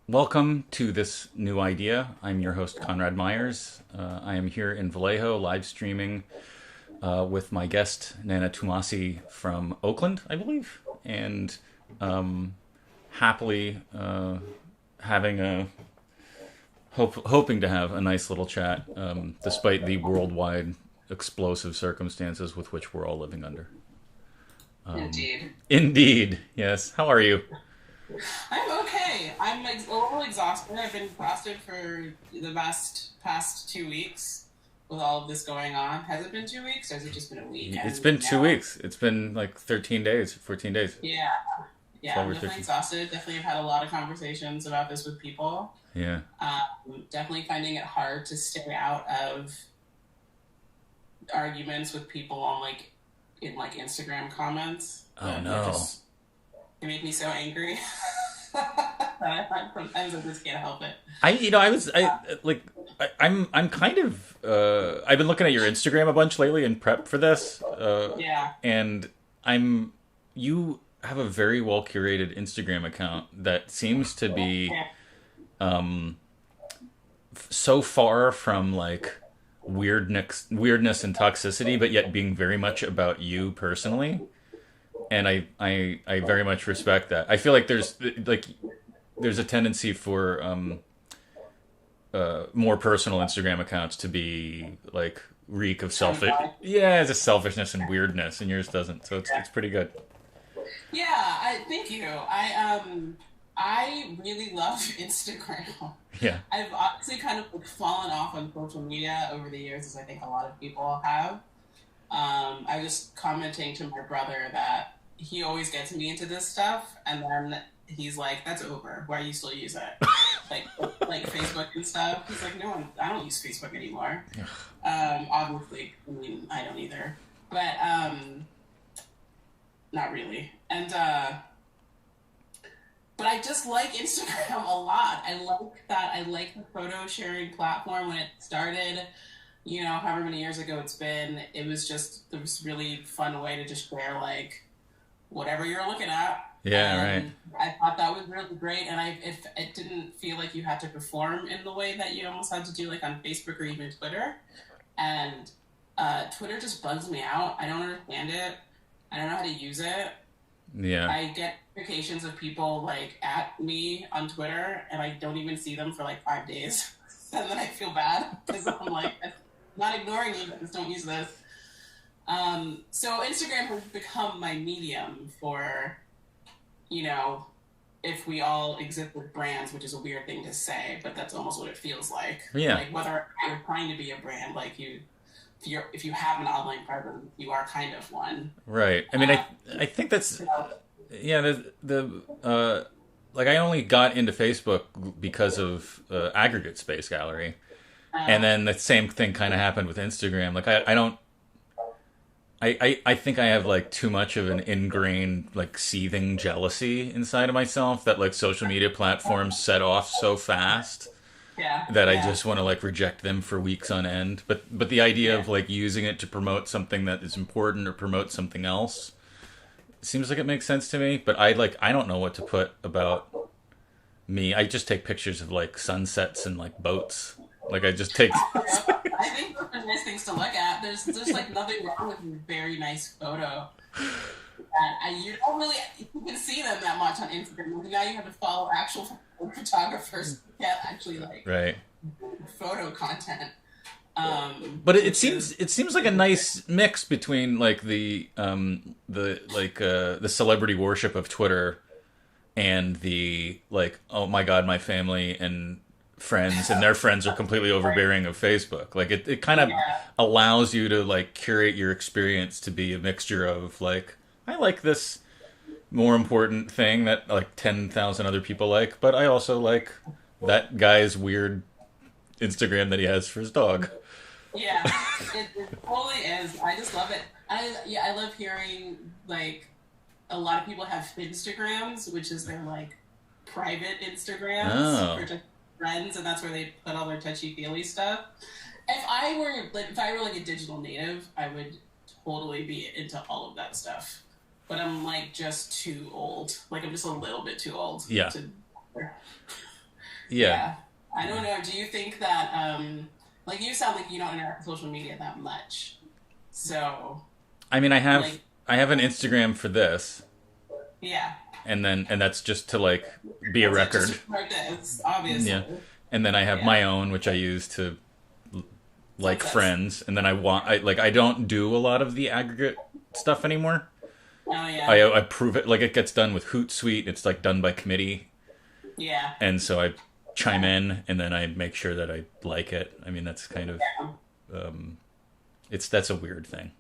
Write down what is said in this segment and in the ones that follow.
Welcome to this new idea. I'm your host, Conrad Meyers. I am here in Vallejo live streaming with my guest, Nana Twumasi from Oakland, I believe, and happily having hoping to have a nice little chat despite the worldwide explosive circumstances with which we're all living under. Indeed. Indeed, yes. How are you? I'm okay. I'm a little exhausted. I've been exhausted for the past 2 weeks with all of this going on. Has it been 2 weeks or has it just been a week? It's And been two now, weeks. It's been like 13 days, 14 days, yeah, yeah, 12 I'm or definitely 13. exhausted. Definitely have had a lot of conversations about this with people. Yeah. Definitely finding it hard to stay out of arguments with people on in Instagram comments. Oh They're no. just they make me so angry. Sometimes I just can't help it. I was like I'm kind of I've been looking at your Instagram a bunch lately in prep for this, Yeah. and I'm you have a very well curated Instagram account that seems to be Yeah. so far from like weirdness and toxicity, but yet being very much about you personally. And I very much respect that. I feel like there's a tendency for more personal Instagram accounts to be like reek of Kind of selfish, vibe. yeah, just selfishness and weirdness, and yours doesn't. So it's pretty good. Yeah, I thank you. I really love Instagram. Yeah. I've honestly kind of fallen off on social media over the years, as I think a lot of people have. I was commenting to my brother that he always gets me into this stuff, and then he's like, "That's over. Why do you still use it?" Like, like Facebook and stuff. He's like, "No, I don't use Facebook anymore." Obviously, I mean, I don't either, but not really. And but I just like Instagram a lot. I like that. I like the photo sharing platform when it started. However many years ago it's been. It was really fun way to just share like whatever you're looking at. Yeah. Right. And I thought that was really great. And if it didn't feel like you had to perform in the way that you almost had to do like on Facebook or even Twitter. And Twitter just bugs me out. I don't understand it. I don't know how to use it. Yeah. I get notifications of people like at me on Twitter, and I don't even see them for like 5 days, and then I feel bad because I'm like, I'm not ignoring you, but just don't use this. So Instagram has become my medium for, you know, if we all exist with brands, which is a weird thing to say, but that's almost what it feels like. Yeah. Like whether you're trying to be a brand, like if you have an online presence, you are kind of one. Right. I mean, I think that's So, yeah. The like I only got into Facebook because of aggregate space gallery. And uh, then the same thing kind of happened with Instagram. Like I don't I think I have like too much of an ingrained like seething jealousy inside of myself that like social media platforms set off so fast yeah, that I yeah, just want to like reject them for weeks on end. But the idea yeah. of like using it to promote something that is important or promote something else seems like it makes sense to me. But I don't know what to put about me. I just take pictures of like sunsets and like boats. Like I just take I think those are nice things to look at. There's like nothing wrong with a very nice photo. You don't really you can see them that much on Instagram. Now you have to follow actual photographers to get actually like right. photo content. But Which is it seems like a nice mix between like the celebrity worship of Twitter and the like oh my god my family and friends and their friends are completely overbearing of Facebook. Like it kind of yeah, allows you to like curate your experience to be a mixture of like I like this more important thing that like 10,000 other people like, but I also like that guy's weird Instagram that he has for his dog. yeah. It totally is. I just love it. I love hearing like a lot of people have Instagrams, which is their like private Instagrams for Oh, just friends, and that's where they put all their touchy feely stuff. If I were like a digital native, I would totally be into all of that stuff. But I'm like just too old. Like I'm just a little bit too old yeah. to. Yeah. Yeah. I don't know. Do you think that, like, you sound like you don't interact with social media that much. So, I mean, like, I have an Instagram for this, yeah. and that's just to like be a That's it. record. Just like this, Yeah. obviously. And then I have Yeah. my own, which I use to like Sunsets. friends, and then I don't do a lot of the aggregate stuff anymore. Oh, yeah. I prove it like it gets done with Hootsuite. It's like done by committee, Yeah. and so I chime in, and then I make sure that I like it. I mean, that's kind of Yeah. it's that's a weird thing.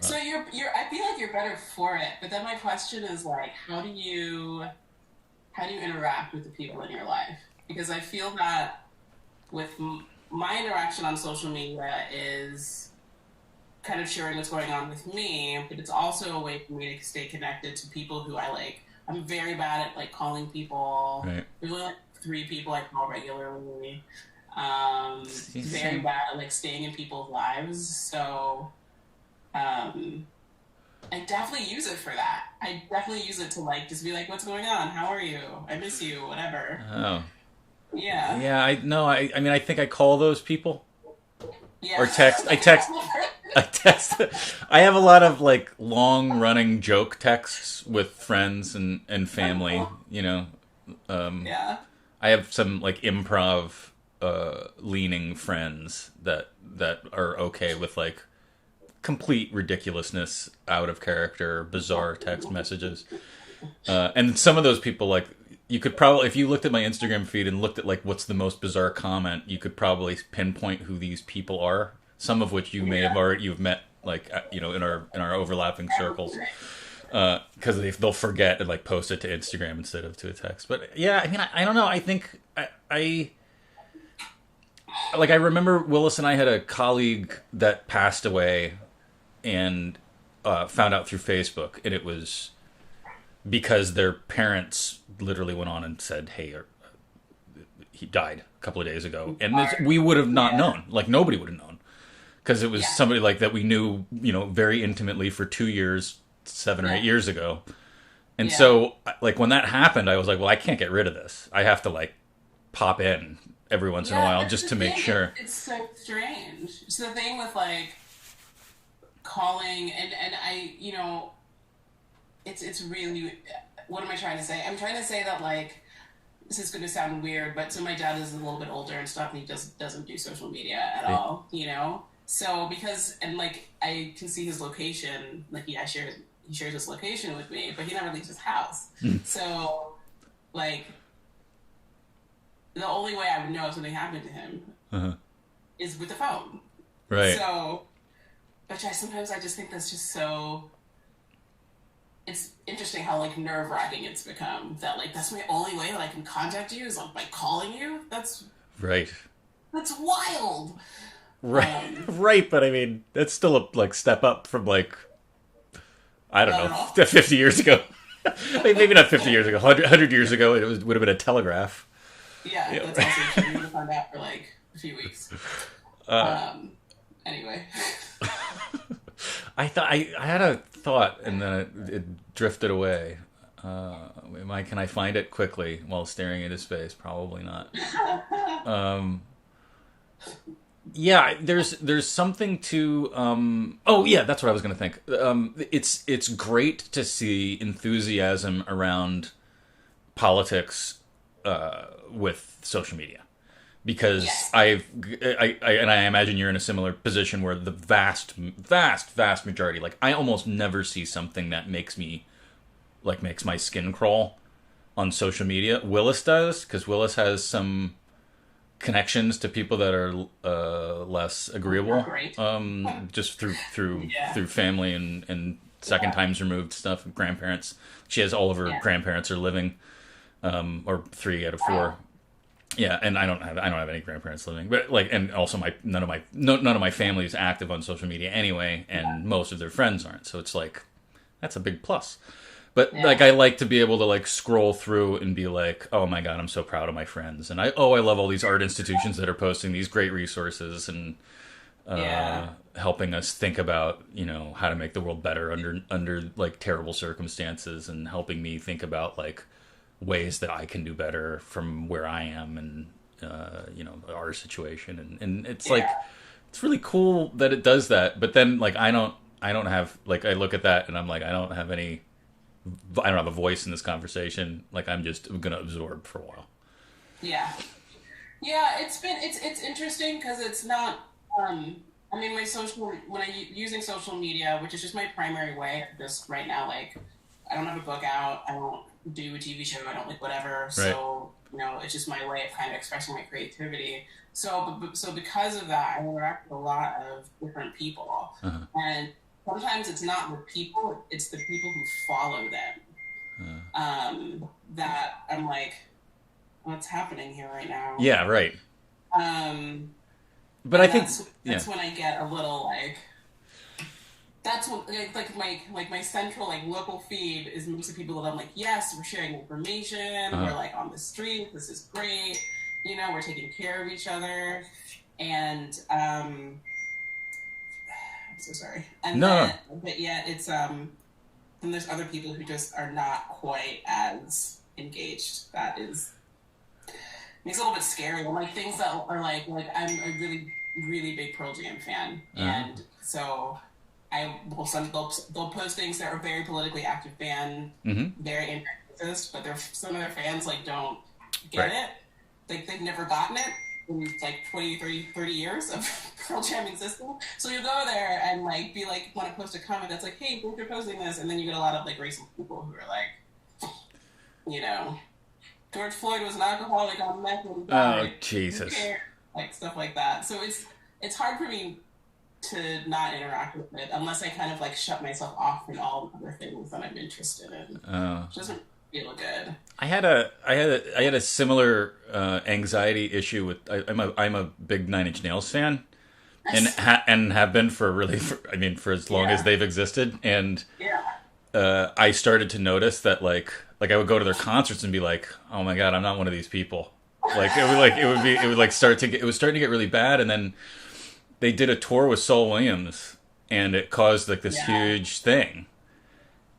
So I feel like you're better for it, but then my question is like, how do you interact with the people in your life? Because I feel that with my interaction on social media is kind of sharing what's going on with me, but it's also a way for me to stay connected to people who I like. I'm very bad at like calling people. Right. There's only like 3 people I call regularly. Very Same. bad at like staying in people's lives. So um, I definitely use it for that. I definitely use it to like just be like, "What's going on? How are you? I miss you. Whatever." Oh. Yeah, Yeah, I no, I mean I think I call those people yeah. or text. I text. I have a lot of like long running joke texts with friends and family. You know, Yeah, I have some like improv leaning friends that are okay with like complete ridiculousness, out of character, bizarre text messages. And some of those people, like, you could probably, if you looked at my Instagram feed and looked at like what's the most bizarre comment, you could probably pinpoint who these people are. Some of which you may have already you've met, like in our overlapping circles, because they'll forget and like post it to Instagram instead of to a text. But yeah, I mean, I don't know. I think I like I remember Willis and I had a colleague that passed away and found out through Facebook, and it was because their parents literally went on and said, "Hey, he died a couple of days ago," and we would have not yeah, known. Like nobody would have known because it was yeah, somebody like that we knew, very intimately for 2 years, 7 or 8 years ago. And yeah, so, like when that happened, I was like, "Well, I can't get rid of this. I have to like pop in every once in a yeah. while That's just the to make thing. sure." It's so strange. It's the thing with like calling and it's really, what am I trying to say? I'm trying to say that like this is going to sound weird, but so my dad is a little bit older and stuff, and he doesn't do social media at Right. all, you know. So because and like I can see his location, like he shares his location with me, but he never leaves his house. So like the only way I would know if something happened to him Uh-huh. is with the phone. Right. So, which sometimes I just think that's just so. It's interesting how like nerve wracking it's become. That like that's my only way that I can contact you is like by calling you. Right. That's wild. Right. Um, Right. But I mean, that's still a like step up from like I don't not know, at all. 50 years ago. I mean, maybe not 50 years ago. 100 years ago, would have been a telegraph. Yeah, Yeah. that's also true. We would have found out for like a few weeks. Uh, Um, anyway. I had a thought and then it drifted away. Can I find it quickly while staring into space? Probably not. Um, yeah, there's something to. Oh yeah, that's what I was going to think. It's great to see enthusiasm around politics with social media because Yes. I imagine you're in a similar position where the vast majority, like I almost never see something that makes my skin crawl on social media. Willis does because Willis has some connections to people that are less agreeable, Great. just through Yeah. through family and second Yeah. times removed stuff. Grandparents. She has all of her Yeah. grandparents are living, or 3 out of 4. Wow. Yeah, and I don't have any grandparents living, but like, and also none of my family is active on social media anyway, and most of their friends aren't. So it's like that's a big plus. But like, Yeah. I like to be able to like scroll through and be like, oh my god, I'm so proud of my friends, and I love all these art institutions that are posting these great resources and Yeah. helping us think about how to make the world better under like terrible circumstances, and helping me think about like ways that I can do better from where I am and our situation, and it's like Yeah. it's really cool that it does that. But then like I don't have like I look at that and I'm like I don't have a voice in this conversation. Like I'm gonna absorb for a while. Yeah. Yeah, it's interesting because it's not. I mean, my social when using social media, which is just my primary way. Just right now, like I don't have a book out. I don't do a TV show. I don't like whatever. Right. So it's just my way of kind of expressing my creativity. So because of that, I interact with a lot of different people, Uh-huh. and sometimes it's not the people; it's the people who follow them. That I'm like, what's happening here right now? Yeah. Right. Um, But I and think yeah. that's when I get a little like that's when like my central like local feed is mostly people that I'm like, yes, we're sharing information, Uh-huh. we're like on the street, this is great, we're taking care of each other, and I'm so sorry, and No. then No. but yet it's then there's other people who just are not quite as engaged. That is makes it a little bit scary. Like things that are like I'm a really really big Pearl Jam fan, Uh-huh. and so I will they'll post things that are very politically active band, Mm-hmm. very anti-racist, but some of their fans like don't get Right. it. Like they've never gotten it in like 20, 30 years of Pearl Jam existing. So you go there and like be like want to post a comment that's like, hey, thanks for posting this, and then you get a lot of like racist people who are like, you know, George Floyd was an alcoholic on meth when he Oh died. Who Jesus. cares? Like stuff like that. So it's hard for me to not interact with it unless I kind of like shut myself off from all the other things that I'm interested in. Uh, Which doesn't feel good. I had a similar anxiety issue with I'm a big Nine Inch Nails fan and Nice. and have been I mean for as long as Yeah. they've existed, and Yeah. I started to notice that like I would go to their concerts and be like, oh my god, I'm not one of these people. It would like start to get it was starting to get really bad, and then they did a tour with Saul Williams, and it caused like this Yeah. huge thing.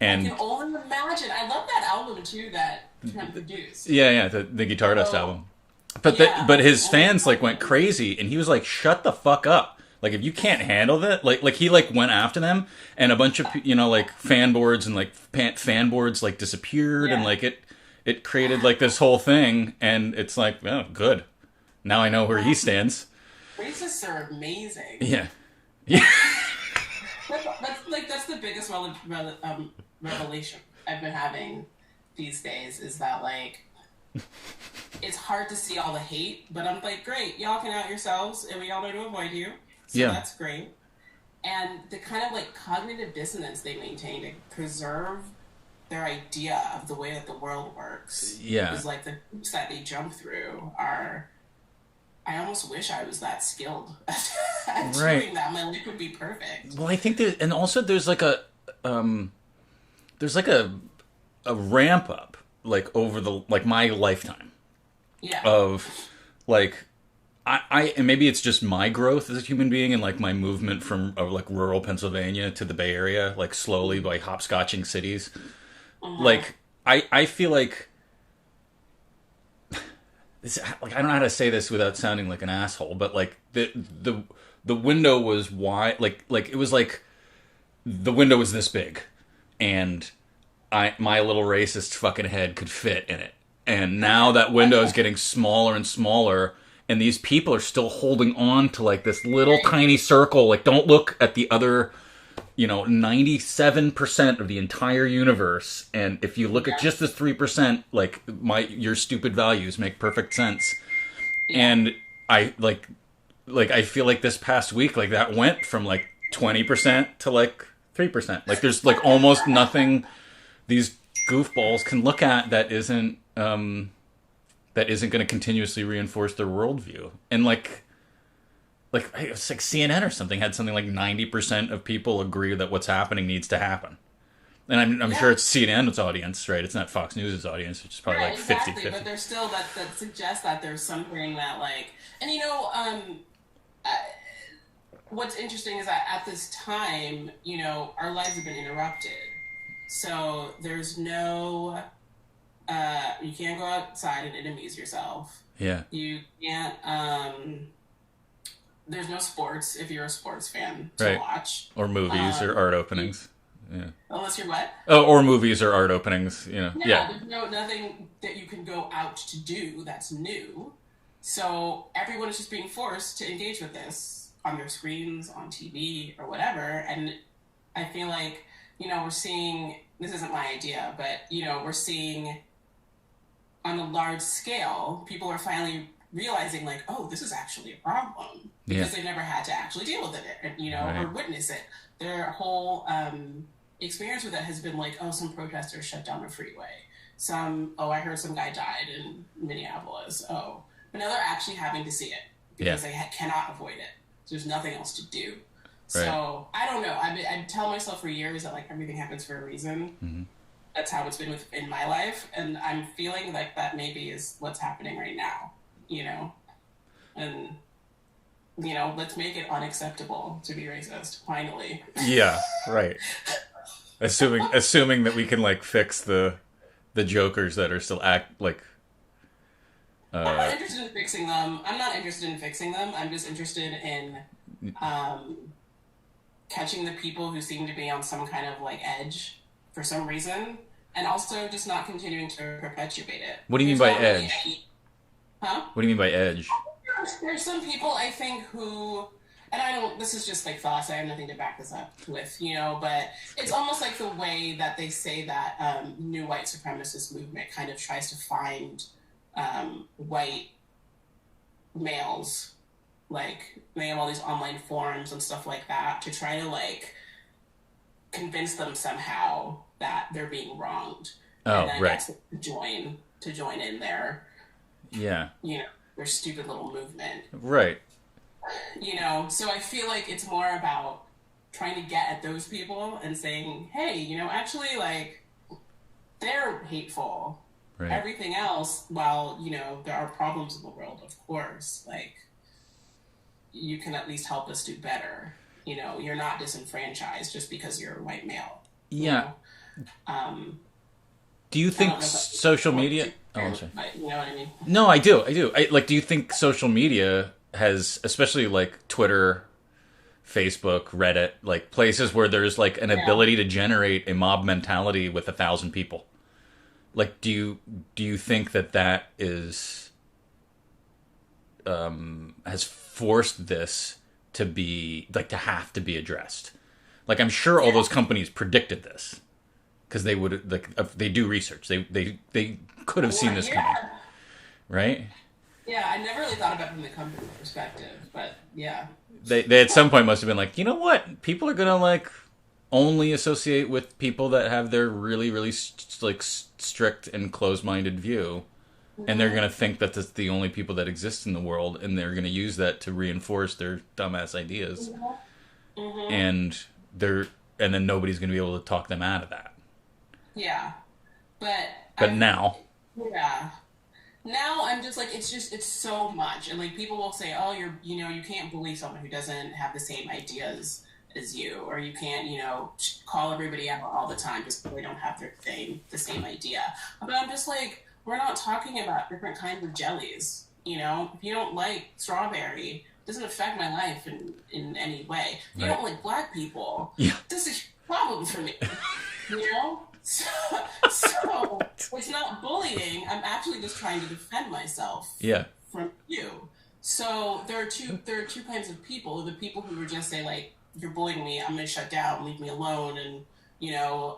I can And only imagine. I love that album too that Trent produced. yeah, the Guitar Dust So album. But I can his only fans like went imagine. crazy, and he was like, "Shut the fuck up! Like if you can't handle that, like he like went after them, and a bunch of like fan boards and like fan boards like disappeared, and Yeah. like it created like this whole thing, and it's like, oh, good. Now I know where he stands. Racists are amazing. Yeah, yeah, That's the biggest revelation I've been having these days is that like it's hard to see all the hate, but I'm like, great, y'all can out yourselves, and we all know to avoid you, so yeah, that's great. And the kind of like cognitive dissonance they maintain to preserve their idea of the way that the world works yeah. is like the hoops that they jump through are. I almost wish I was that skilled at Right. doing that. My life would be perfect. Well, I think and also um, there's like a ramp up like over the like my lifetime Yeah. of like and maybe it's just my growth as a human being and like my movement from like rural Pennsylvania to the Bay Area, like slowly by hopscotching cities. Uh-huh. Like I feel like this, like I don't know how to say this without sounding like an asshole, but like the window was wide, like it was like the window was this big, and my little racist fucking head could fit in it. And now that window is getting smaller and smaller, and these people are still holding on to like this little Right. tiny circle. Like, don't look at the other, 97% of the entire universe. And if you look at Yeah. just this 3%, like your stupid values make perfect sense. Yeah. And I I feel like this past week, like that went from like 20% to like 3%. Like there's like almost nothing these goofballs can look at that isn't going to continuously reinforce their worldview. And like it's like CNN or something had something like 90% of people agree that what's happening needs to happen. And I'm Yeah. sure it's CNN's audience, right? It's not Fox News' audience, which is probably Right, like fifty exactly. fifty. But there's still that suggests that there's something that like, and uh, what's interesting is that at this time, our lives have been interrupted. So there's no You can't go outside and amuse yourself. Yeah. You can't. There's no sports if you're a sports fan to Right. watch. Or movies or art openings. Yeah. Unless you're what? Oh, or movies or art openings. Yeah, Yeah. there's nothing that you can go out to do that's new. So everyone is just being forced to engage with this on their screens, on TV, or whatever. And I feel like, we're seeing, this isn't my idea, but, we're seeing on a large scale, people are finally realizing, like, oh, this is actually a problem. Because they've never had to actually deal with it, Right. or witness it. Their whole experience with it has been like, oh, some protesters shut down a freeway. I heard some guy died in Minneapolis. Oh, but now they're actually having to see it because they cannot avoid it. So there's nothing else to do. Right. So I don't know. I tell myself for years that like everything happens for a reason. Mm-hmm. That's how it's been in my life, and I'm feeling like that maybe is what's happening right now. And let's make it unacceptable to be racist. Finally. Yeah. Right. Assuming that we can like fix the jokers that are still act like. I'm not interested in fixing them. I'm just interested in catching the people who seem to be on some kind of like edge for some reason, and also just not continuing to perpetuate it. What do you mean by edge? Huh? What do you mean by edge? There's some people I think who, and this is just like thoughts, I have nothing to back this up with, but it's almost like the way that they say that new white supremacist movement kind of tries to find white males, like they have all these online forums and stuff like that to try to like convince them somehow that they're being wronged. Oh, and then right. To join in their their stupid little movement. Right. So I feel like it's more about trying to get at those people and saying, hey, actually, like, they're hateful. Right. Everything else, while, there are problems in the world, of course, like, you can at least help us do better. You're not disenfranchised just because you're a white male. Yeah. Do you think social media... Oh, I'm sorry. You know what I mean? No, I do. Do you think social media has, especially like Twitter, Facebook, Reddit, like places where there's like an ability to generate a mob mentality with 1,000 people? Like, do you think that is has forced this to be like to have to be addressed? Like, I'm sure all those companies predicted this because they would like if they do research. They could have seen this coming, right? Yeah, I never really thought about it from the company perspective, but yeah. They at some point must have been like, you know what? People are gonna like only associate with people that have their really, really strict and closed-minded view, and they're gonna think that that's the only people that exist in the world, and they're gonna use that to reinforce their dumbass ideas, and then nobody's gonna be able to talk them out of that. Yeah, but now. Yeah. Now I'm just like, it's so much. And like people will say, oh, you can't bully someone who doesn't have the same ideas as you, or you can't, call everybody out all the time just because they don't have the same idea. But I'm just like, we're not talking about different kinds of jellies. If you don't like strawberry, it doesn't affect my life in any way. If you don't like black people, this is a problem for me. So it's not bullying. I'm actually just trying to defend myself from you. So there are two kinds of people. The people who would just say like, you're bullying me, I'm going to shut down, leave me alone, and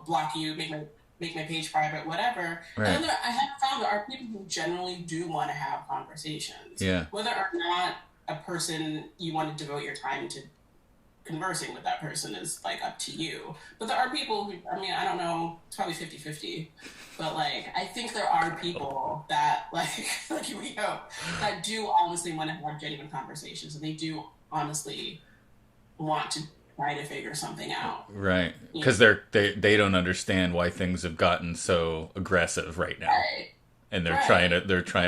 block you, make my page private, whatever. Right. And then I have found there are people who generally do want to have conversations. Yeah. Whether or not a person you want to devote your time to conversing with that person is like up to you. But there are people who, I don't know, it's probably 50-50, but like I think there are people that like we hope that do honestly want to have genuine conversations, and they do honestly want to try to figure something out. Right. Because they don't understand why things have gotten so aggressive right now. Right. And they're trying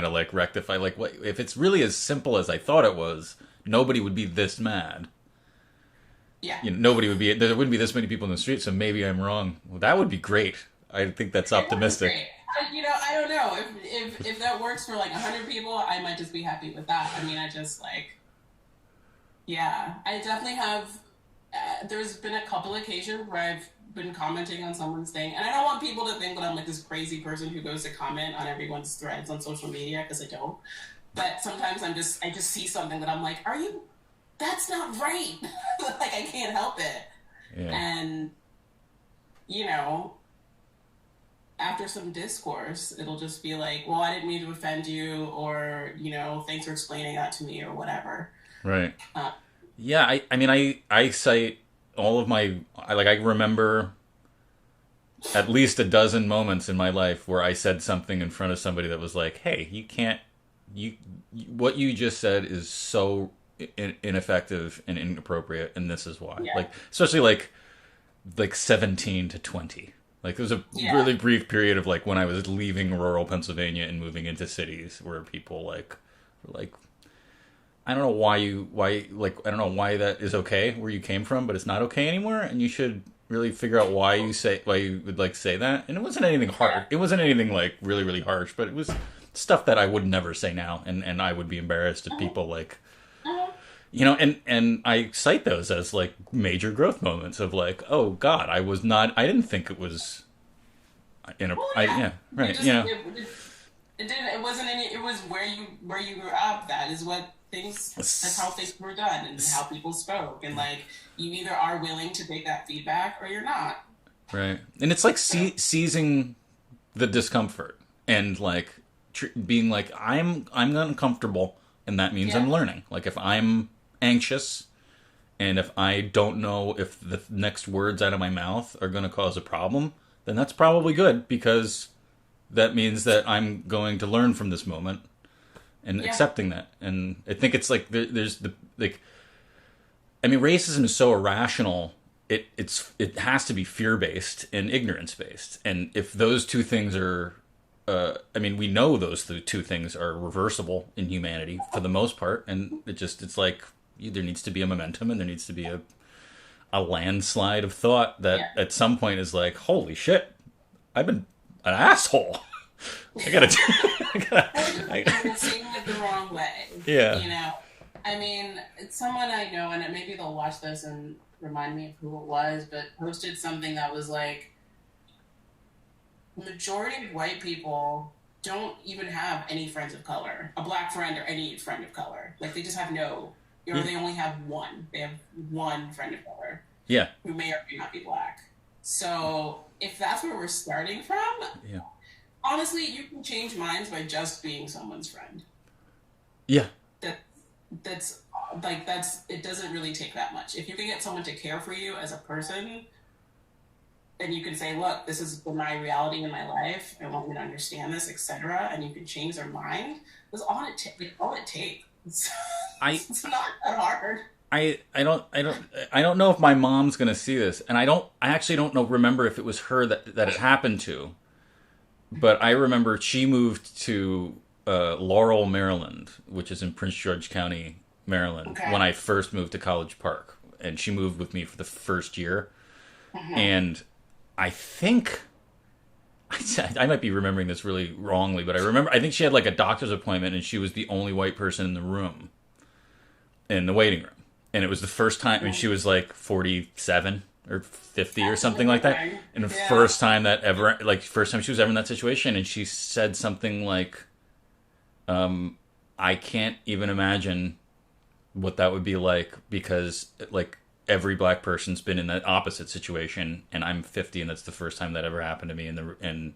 to like rectify, like, what if it's really as simple as I thought it was, nobody would be this mad. Yeah. There wouldn't be this many people in the street, so maybe I'm wrong. Well, that would be great. I think that's optimistic. I don't know. know. If that works for like 100 people, I might just be happy with that. I mean, I just like, yeah, I definitely have. There's been a couple occasions where I've been commenting on someone's thing, and I don't want people to think that I'm like this crazy person who goes to comment on everyone's threads on social media, because I don't. But sometimes I just see something that I'm like, are you? That's not right. Like I can't help it. Yeah. And you know, after some discourse, it'll just be like, well, I didn't mean to offend you, or you know, thanks for explaining that to me, or whatever. Right. Yeah, I mean, I cite all of I remember at least a dozen moments in my life where I said something in front of somebody that was like, hey, you can't, what you just said is so ineffective and inappropriate, and this is why. Yeah. Like, especially like 17 to 20. Like, there was a Yeah. really brief period of like when I was leaving rural Pennsylvania and moving into cities where people like were like, I don't know I don't know why that is okay where you came from, but it's not okay anymore, and you should really figure out why you would like say that. And it wasn't anything hard. It wasn't anything like really, really harsh, but it was stuff that I would never say now, and I would be embarrassed if people like, you know, and I cite those as like major growth moments of like, oh God, I didn't think it was Well, yeah. yeah, right, Just, you know. it didn't. It wasn't any. It was where you grew up. That is what things. That's how things were done, and how people spoke. And like, you either are willing to take that feedback or you're not. Right. And it's like seizing the discomfort and like being like, I'm uncomfortable, and that means I'm learning. Like if I'm anxious and if I don't know if the next words out of my mouth are going to cause a problem, then that's probably good, because that means that I'm going to learn from this moment and accepting that. And I think it's like there's the like, I mean, racism is so irrational. It has to be fear based and ignorance based. And if those two things are, I mean, we know those two things are reversible in humanity for the most part. And it's like there needs to be a momentum, and there needs to be a landslide of thought that at some point is like, holy shit, I've been an asshole. I gotta Seeing it the wrong way. Yeah. You know, I mean, it's someone I know, and maybe they'll watch this and remind me of who it was, but posted something that was like, the majority of white people don't even have any friends of color, a black friend or any friend of color. Like they just have no, or they only have one. They have one friend of color. Yeah. Who may or may not be black. So if that's where we're starting from, honestly, you can change minds by just being someone's friend. Yeah. That's it doesn't really take that much. If you can get someone to care for you as a person, then you can say, look, this is my reality in my life. I want you to understand this, etc. And you can change their mind. That's all it takes. It's not that hard. I don't know if my mom's gonna see this, and I actually don't remember if it was her that it happened to, but I remember she moved to Laurel, Maryland, which is in Prince George County, Maryland, when I first moved to College Park, and she moved with me for the first year, and I think I might be remembering this really wrongly, but I think she had like a doctor's appointment, and she was the only white person in the room, in the waiting room. And it was the first time, and she was like 47 or 50 or something like that. And the first time she was ever in that situation. And she said something like, I can't even imagine what that would be like, because like every black person's been in that opposite situation, and I'm 50, and that's the first time that ever happened to me. And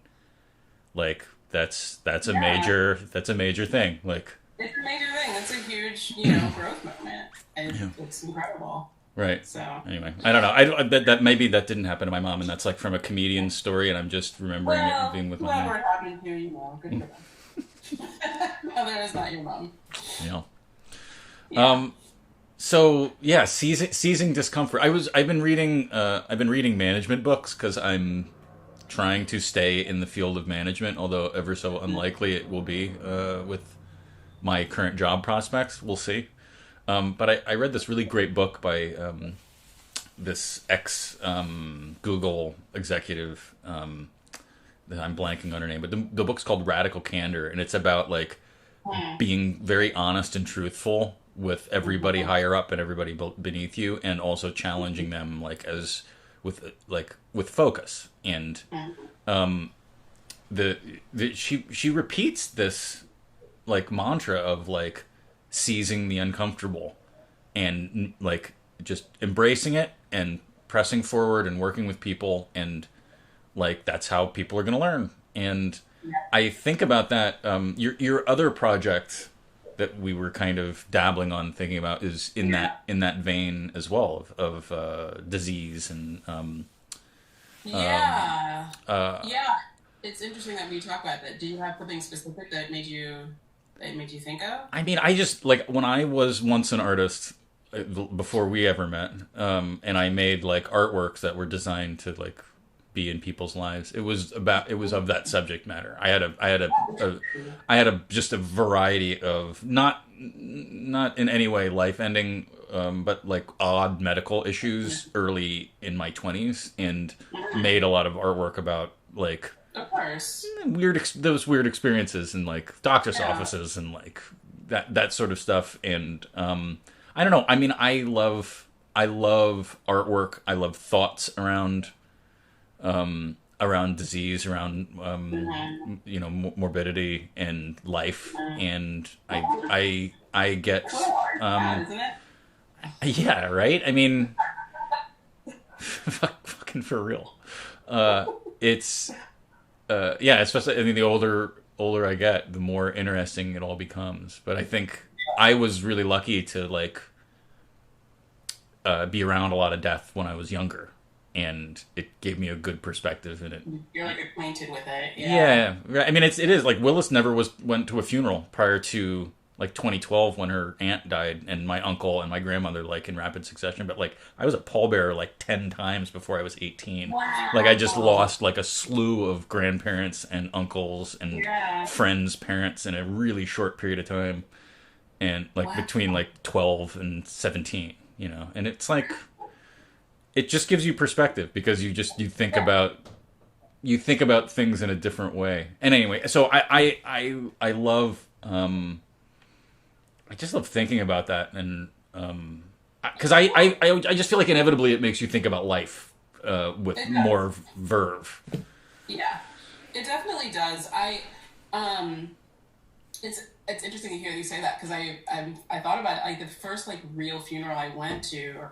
like, that's a major thing. Like, it's a major thing. It's a huge, growth moment, and it's incredible. Right. So anyway, I don't know. That maybe that didn't happen to my mom, and that's like from a comedian's story, and I'm just remembering it being with my mom. Whoever it happened to, good for them. No, that is not your mom. Yeah. So yeah, seizing discomfort. I've been reading management books, because I'm trying to stay in the field of management, although ever so unlikely it will be with my current job prospects. We'll see. But I read this really great book by this ex Google executive I'm blanking on her name, but the book's called Radical Candor, and it's about like Mm. being very honest and truthful with everybody higher up and everybody beneath you, and also challenging them like as with focus. And Mm. she repeats this like mantra of like seizing the uncomfortable and like just embracing it and pressing forward and working with people, and like that's how people are going to learn. And I think about that. Your other project that we were kind of dabbling on thinking about is Yeah. in that vein as well of disease and Yeah. uh, Yeah. It's interesting that we talk about that. Do you have something specific that made you think of? I mean, I just like when I was once an artist before we ever met, and I made like artworks that were designed to like be in people's lives. It was of that subject matter. I had a just a variety of not in any way life ending, but like odd medical issues early in my 20s, and made a lot of artwork about like Of course. those weird experiences in like doctor's Yeah. offices and like that sort of stuff. And I don't know. I mean, I love artwork. I love thoughts around disease, around Mhm. morbidity and life. Mhm. And I get What art is that, um, isn't it? yeah, right. I mean, fucking for real. It's yeah, especially I mean the older I get, the more interesting it all becomes. But I think I was really lucky to like be around a lot of death when I was younger, and it gave me a good perspective in it. You're like acquainted with it. Yeah. Yeah, right. I mean it is like Willis never went to a funeral prior to like 2012 when her aunt died, and my uncle and my grandmother like in rapid succession. But like I was a pallbearer like 10 times before I was 18. Like I just Wow. lost like a slew of grandparents and uncles and Yeah. friends' parents in a really short period of time, and like Wow. between like 12 and 17, and it's like it just gives you perspective because you think about things in a different way. And anyway, so I love I just love thinking about that. And because I just feel like inevitably it makes you think about life with It more does. verve. Yeah. It definitely does. Um, it's interesting to hear you say that because I thought about it like the first like real funeral I went to or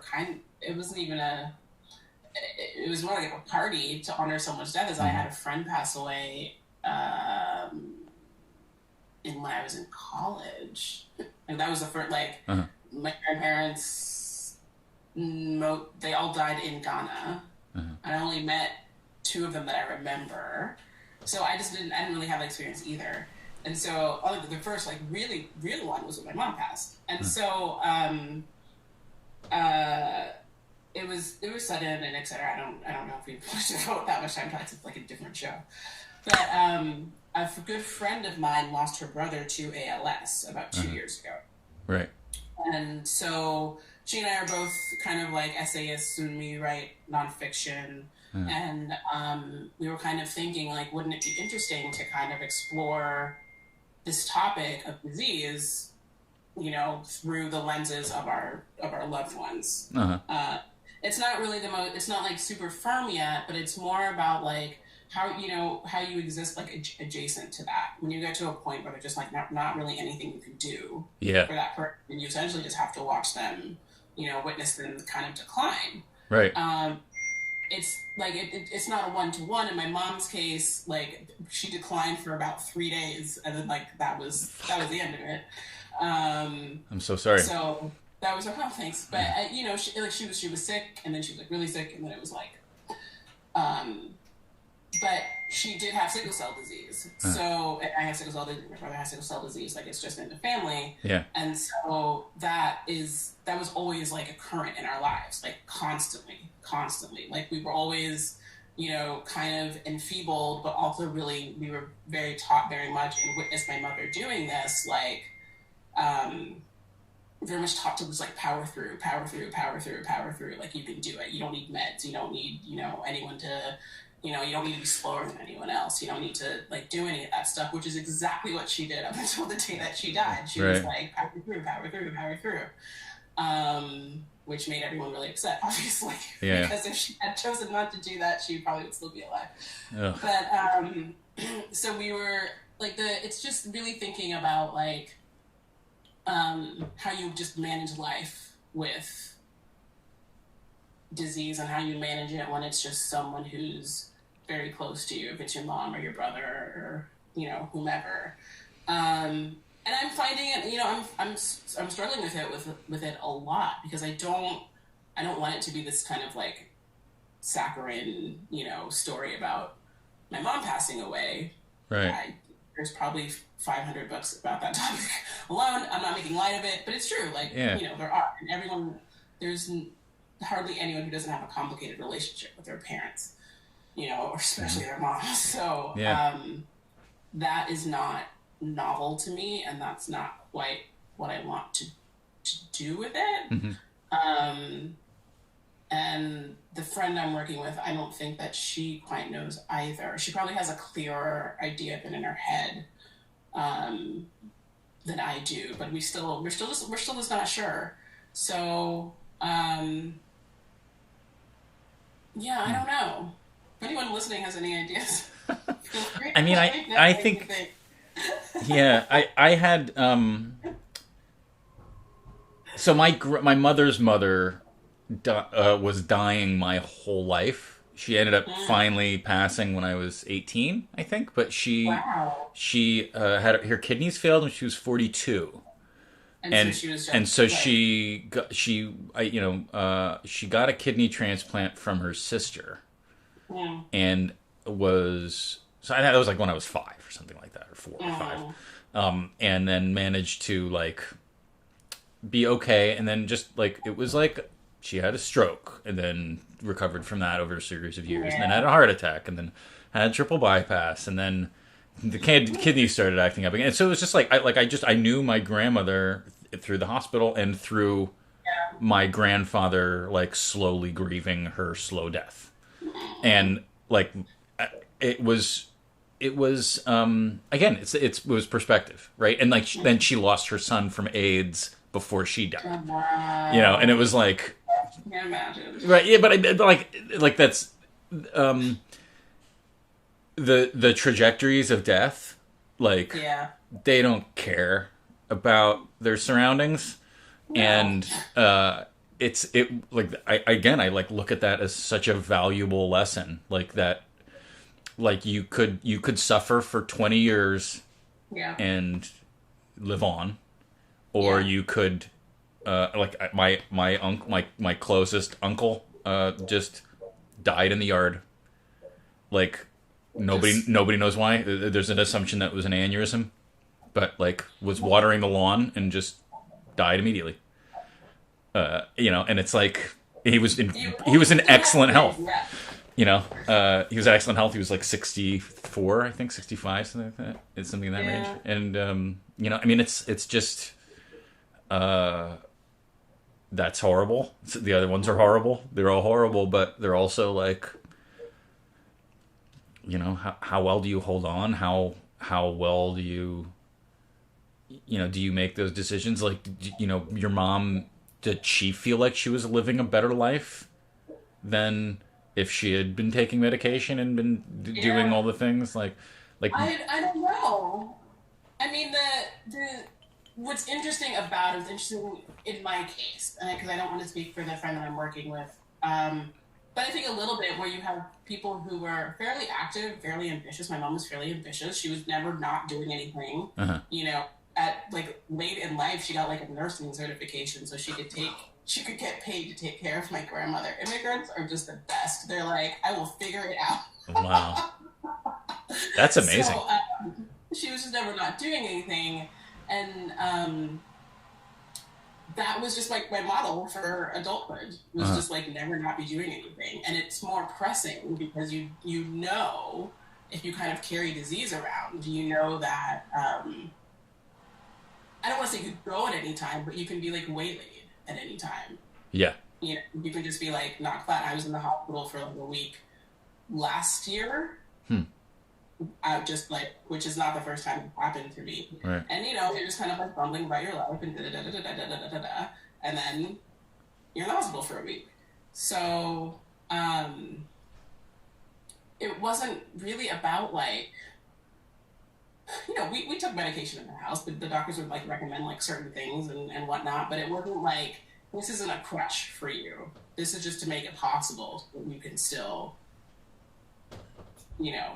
it wasn't even it was more like a party to honor someone's death as I Hmm. had a friend pass away in when I was in college. Like that was the first like Uh-huh. my grandparents they all died in Ghana. Uh-huh. And I only met two of them that I remember. So I didn't really have that experience either. And so the first like really real one was when my mom passed. And so uh, it was sudden and etc. I don't know if we should devote that much time to it. It's like a different show. But a good friend of mine lost her brother to ALS about 2 years ago. Right. And so she and I are both kind of like essayists and we write nonfiction. Uh-huh. And we were kind of thinking, like, wouldn't it be interesting to kind of explore this topic of disease, through the lenses of our loved ones? Uh-huh. It's not really it's not like super firm yet, but it's more about like how you exist like adjacent to that. When you get to a point where there's just like not really anything you can do Yeah. for that person, and you essentially just have to watch them, witness them kind of decline. Right. It's like it's not a one-to-one. In my mom's case, like she declined for about 3 days, and then like that was the end of it. I'm so sorry. So that was oh thanks, but she was sick, and then she was like really sick, and then it was like, but she did have sickle cell disease. So and I have sickle cell disease. My brother has sickle cell disease. Like it's just in the family. Yeah. And so that was always like a current in our lives, like constantly. Like we were always, kind of enfeebled, but also really we were very taught very much and witnessed my mother doing this, like, very much taught to just like power through. Like you can do it. You don't need meds. You don't need, anyone to You know, you don't need to be slower than anyone else. You don't need to like do any of that stuff, which is exactly what she did up until the day that she died. She was Right. like, power through, power through, power through. Which made everyone really upset, obviously, Yeah. because if she had chosen not to do that, she probably would still be alive. Ugh. But so we were like it's just really thinking about like how you just manage life with disease and how you manage it when it's just someone who's very close to you, if it's your mom or your brother or you know whomever. And I'm finding it, you know, I'm struggling with it a lot because I don't want it to be this kind of like saccharine, you know, story about my mom passing away. Right. There's probably $500 about that topic alone. I'm not making light of it, but it's true. Like, Yeah. you know, there are, and everyone, there's hardly anyone who doesn't have a complicated relationship with their parents, you know, or especially their moms. So Yeah. that is not novel to me, and that's not quite what I want to do with it. Mm-hmm. And the friend I'm working with, I don't think that she quite knows either. She probably has a clearer idea of it in her head than I do, but we're still just not sure. So yeah, I don't know. If anyone listening has any ideas, feel free. I mean, I think, yeah, I had, so my mother's mother was dying my whole life. She ended up finally passing when I was 18, I think, but Wow. she had her kidneys failed when she was 42. And so she was just And so like, she got a kidney transplant from her sister, mm, and was so I that was like when I was 5 or something like that, or 4 or 5, and then managed to like be okay, and then just like it was like she had a stroke and then recovered from that over a series of years, and then had a heart attack, and then had a triple bypass, and then the kidneys started acting up again. And so it was just like I knew my grandmother through the hospital and through my grandfather like slowly grieving her slow death, and like it was again it was perspective, right? And like then she lost her son from AIDS before she died, wow. you know, and it was like, I can't imagine. right, yeah, but like that's the trajectories of death, like Yeah. they don't care about their surroundings, No. and it's like I like look at that as such a valuable lesson, like that, like you could suffer for 20 years Yeah. and live on, or Yeah. you could like my closest uncle just died in the yard, like nobody knows why. There's an assumption that it was an aneurysm, but like was watering the lawn and just died immediately. You know, and it's like he was in excellent health. Yeah. You know, he was in excellent health. He was like 64, I think 65, something like that. It's something in that Yeah. range. And you know, I mean, it's just that's horrible. The other ones are horrible. They're all horrible, but they're also like, you know, how well do you hold on? How well do you do you make those decisions? Like, you know, your mom, did she feel like she was living a better life than if she had been taking medication and been doing all the things like I don't know. I mean, the what's interesting about it is interesting in my case, because I don't want to speak for the friend that I'm working with. But I think a little bit where you have people who were fairly active, fairly ambitious. My mom was fairly ambitious. She was never not doing anything. uh-huh. You know, at like late in life, she got like a nursing certification, so she could get paid to take care of my grandmother. Immigrants are just the best. They're like, I will figure it out. Wow, that's amazing. So, she was just never not doing anything, and that was just like my model for adulthood. Was just like never not be doing anything, and it's more pressing because you know if you kind of carry disease around, you know that I don't want to say you could go at any time, but you can be like waylaid at any time. Yeah. You know, you can just be like knocked flat. I was in the hospital for like a week last year. Hmm. I just like, which is not the first time it happened to me. Right. And you're just kind of like bumbling about your life and da da da da da da da da da, and then you're in the hospital for a week. So it wasn't really about like, we took medication in the house, but the doctors would like recommend like certain things and whatnot. But it wasn't like, this isn't a crutch for you. This is just to make it possible so that you can still,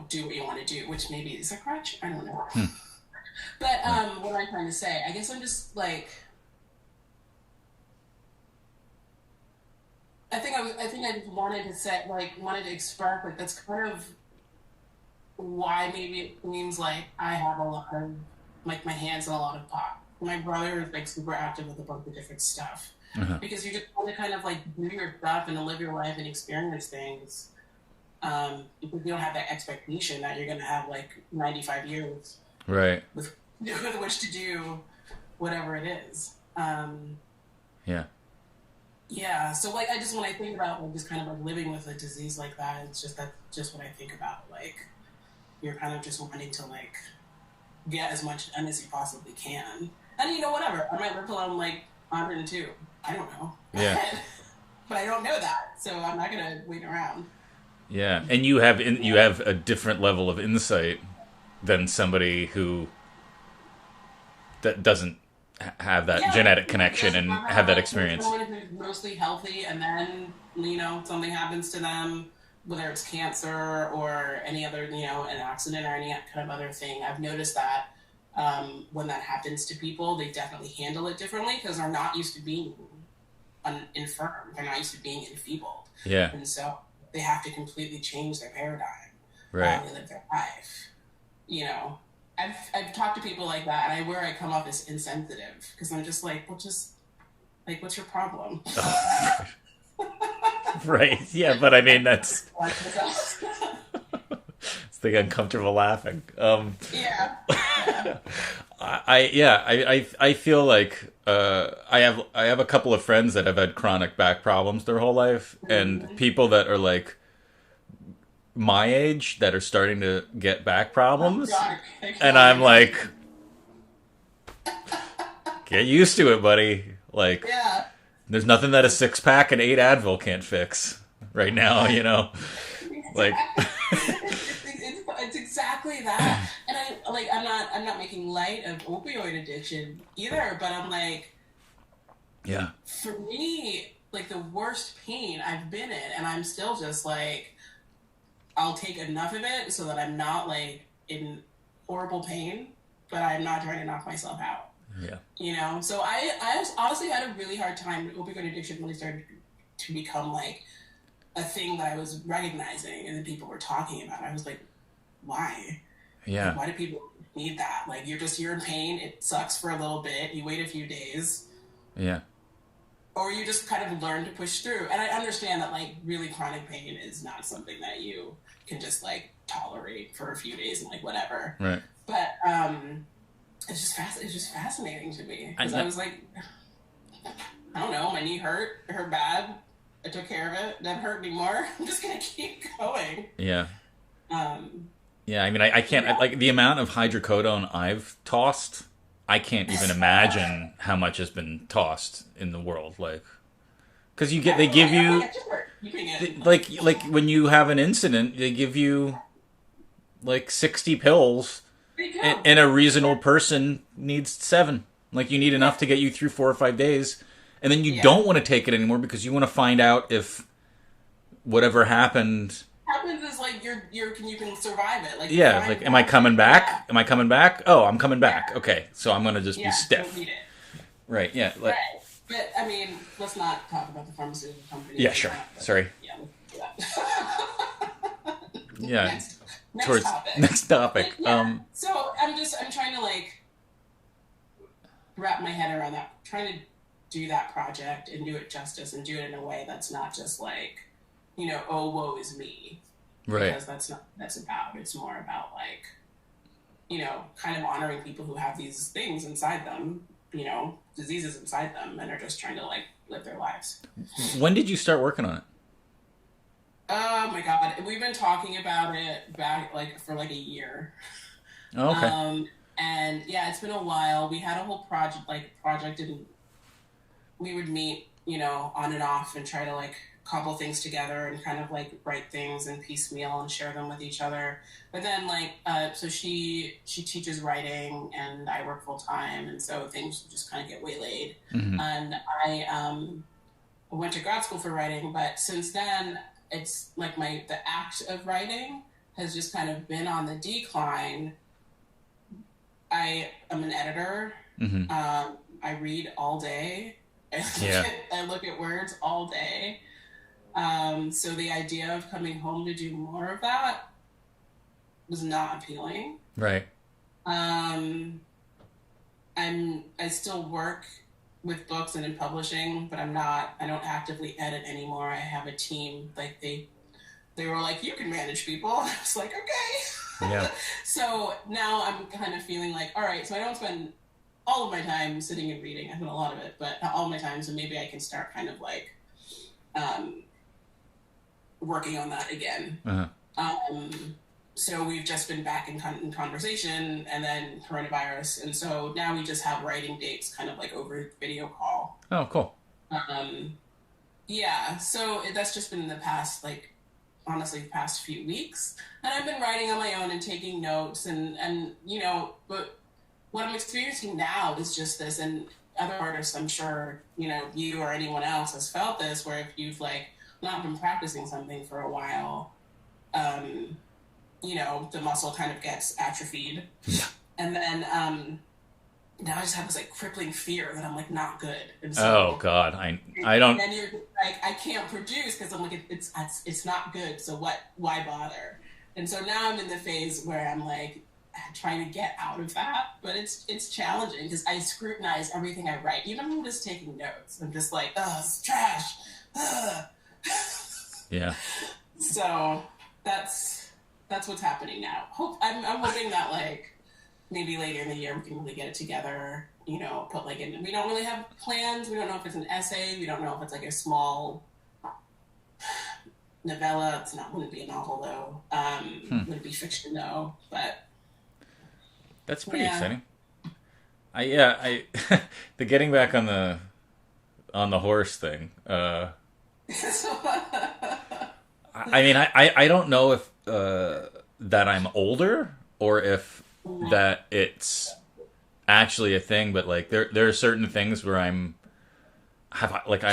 do what you want to do, which maybe is a crutch. I don't know. But what I'm trying to say, I guess I'm just like, I think I just wanted to say, like, wanted to express, like, that's kind of why maybe it seems like I have a lot of, like, my hands in a lot of pot. My brother is, like, super active with a bunch of different stuff. Uh-huh. Because you just want to kind of, like, do your stuff and live your life and experience things. Because you don't have that expectation that you're going to have, like, 95 years. Right. With which to do whatever it is. Yeah. Yeah, so like I just when I think about like just kind of like living with a disease like that, that's just what I think about. Like you're kind of just wanting to like get as much done as you possibly can, and whatever. I might live till I'm like 102. I don't know. Yeah. But I don't know that, so I'm not gonna wait around. Yeah, and you have a different level of insight than somebody who that doesn't have that genetic connection and have that experience. Someone who's mostly healthy, and then something happens to them, whether it's cancer or any other an accident or any kind of other thing. I've noticed that when that happens to people, they definitely handle it differently because they're not used to being infirm. They're not used to being enfeebled. Yeah, and so they have to completely change their paradigm. Right. To live their life. I've talked to people like that, and I come off as insensitive because I'm just like, what's your problem? Right. Yeah, but I mean that's it's the uncomfortable laughing. Yeah. I feel like I have a couple of friends that have had chronic back problems their whole life, and people that are like my age that are starting to get back problems, and I'm like, get used to it, buddy. Like, there's nothing that a 6-pack and 8 Advil can't fix right now, Like, it's exactly that. And I'm not making light of opioid addiction either, but I'm like, yeah, for me, like the worst pain I've been in, and I'm still just like, I'll take enough of it so that I'm not like in horrible pain, but I'm not trying to knock myself out. Yeah. So I honestly had a really hard time with opioid addiction when it started to become like a thing that I was recognizing and then people were talking about. I was like, why? Yeah. Like, why do people need that? Like you're in pain. It sucks for a little bit. You wait a few days. Yeah. Or you just kind of learn to push through. And I understand that like really chronic pain is not something that you can just like tolerate for a few days and like whatever. Right. But it's just fascinating to me because I was like, I don't know, my knee hurt bad. I took care of it. It doesn't hurt anymore. I'm just gonna keep going. Yeah. Yeah. I mean, I can't like the amount of hydrocodone I've tossed. I can't even imagine how much has been tossed in the world, like, because they give you, like when you have an incident, they give you like 60 pills, and a reasonable person needs 7. Like you need enough to get you through 4 or 5 days, and then you don't want to take it anymore because you want to find out if whatever happened is like you can survive it. Like like am I coming back? Am I coming back? Oh, I'm coming back. Okay, so I'm gonna just be stiff. Right. Yeah. Right. But I mean, let's not talk about the pharmaceutical companies. Yeah. Sure. Sorry. Yeah. Next topic. So I'm trying to like wrap my head around that, trying to do that project and do it justice and do it in a way that's not just like, oh, woe is me. Right. Because that's not what that's about. It's more about like, kind of honoring people who have these things inside them, diseases inside them, and are just trying to like live their lives. When did you start working on it? Oh my God. We've been talking about it back like for like a year. Oh, okay. Um, and yeah, it's been a while. We had a whole project and we would meet, on and off and try to like cobble things together and kind of like write things and piecemeal and share them with each other. But then like so she teaches writing and I work full time and so things just kind of get waylaid. Hmm. And I went to grad school for writing, but since then it's like the act of writing has just kind of been on the decline. I am an editor. Hmm. I read all day. Yeah. I look at words all day. So the idea of coming home to do more of that was not appealing. Right. Um, I still work with books and in publishing, but I don't actively edit anymore. I have a team. Like they were like, you can manage people. I was like, okay. Yeah. So now I'm kind of feeling like, all right, so I don't spend all of my time sitting and reading. I spend a lot of it, but not all of my time. So maybe I can start kind of like um, working on that again. Uh-huh. Um, so we've just been back in conversation and then coronavirus. And so now we just have writing dates kind of like over video call. Oh, cool. Um, yeah, so that's just been in the past, like, honestly, past few weeks. And I've been writing on my own and taking notes and but what I'm experiencing now is just this, and other artists, I'm sure, you or anyone else has felt this, where if you've like not been practicing something for a while, um, the muscle kind of gets atrophied. Yeah. And then now I just have this like crippling fear that I'm like not good. And Oh so God, I and don't. then you're just like, I can't produce because I'm like, it's not good. So why bother? And so now I'm in the phase where I'm like trying to get out of that, but it's challenging because I scrutinize everything I write, even when I'm just taking notes. I'm just like, oh, it's trash. Ugh. Yeah. So that's what's happening now. I'm hoping that like maybe later in the year we can really get it together. Put like in. We don't really have plans. We don't know if it's an essay. We don't know if it's like a small novella. It's not. Wouldn't be a novel though. Hmm. Would it be fiction though? But That's pretty yeah. exciting. I the getting back on the horse thing. I mean, I don't know if that I'm older or if that it's actually a thing, but like there are certain things where I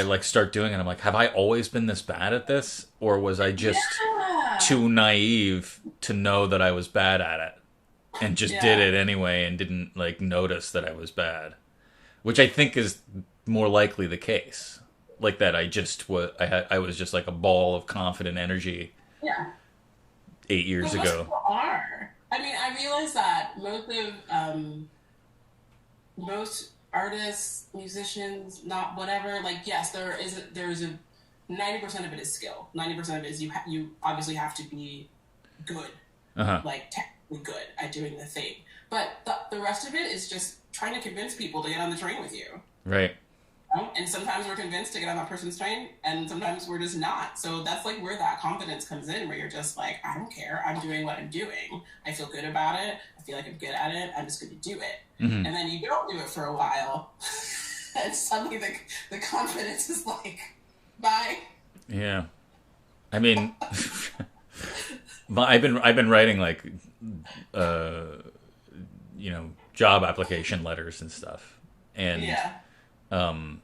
like start doing it. I'm like, have I always been this bad at this, or was I just Yeah. too naive to know that I was bad at it and just did Yeah. it anyway and didn't like notice that I was bad, which I think is more likely the case. Like that, I was just like a ball of confident energy Yeah. 8 years But most ago. people are. I mean, I realize that most artists, musicians, not whatever. Like, yes, there's a 90% of it is skill. 90% of it is you obviously have to be good, Uh huh. like technically good at doing the thing. But the rest of it is just trying to convince people to get on the train with you. Right. And sometimes we're convinced to get on that person's train, and sometimes we're just not. So that's like where that confidence comes in, where you're just like, I don't care. I'm doing what I'm doing. I feel good about it. I feel like I'm good at it. I'm just going to do it. Hmm. And then you don't do it for a while, and suddenly the confidence is like, bye. Yeah. I mean, but I've been writing like uh, job application letters and stuff, and Yeah. um,